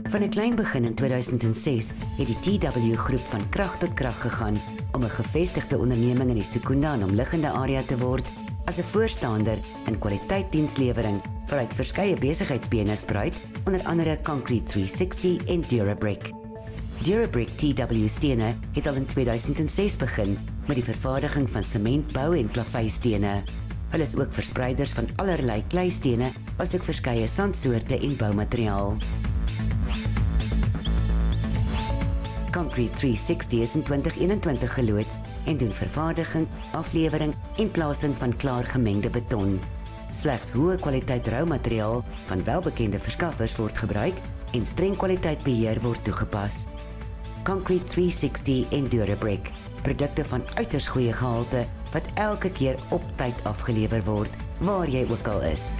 Van 'n klein begin in 2006 het die TW groep van krag tot krag gegaan om 'n gevestigde onderneming in die Secunda en omliggende area te word as 'n voorstander in kwaliteitsdienslewering waaruit verskeie besigheidsbene spruit, onder andere Concrete 360 en Durabrick. Durabrick TW stene het al in 2006 begin met die vervaardiging van sementbou en plaveistene. Hulle is ook verspreiders van allerlei kleistene, asook verskeie sandsoorte en boumateriaal. Concrete 360 is in 2021 geloods en doen vervaardiging, aflewering en plasing van klaar gemengde beton. Slegs hoë kwaliteit roumateriaal van welbekende verskaffers word gebruik en streng kwaliteitbeheer word toegepas. Concrete 360 en Durabrick, produkte van uiters goeie gehalte wat elke keer op tyd afgelewer word, waar jy ook al is.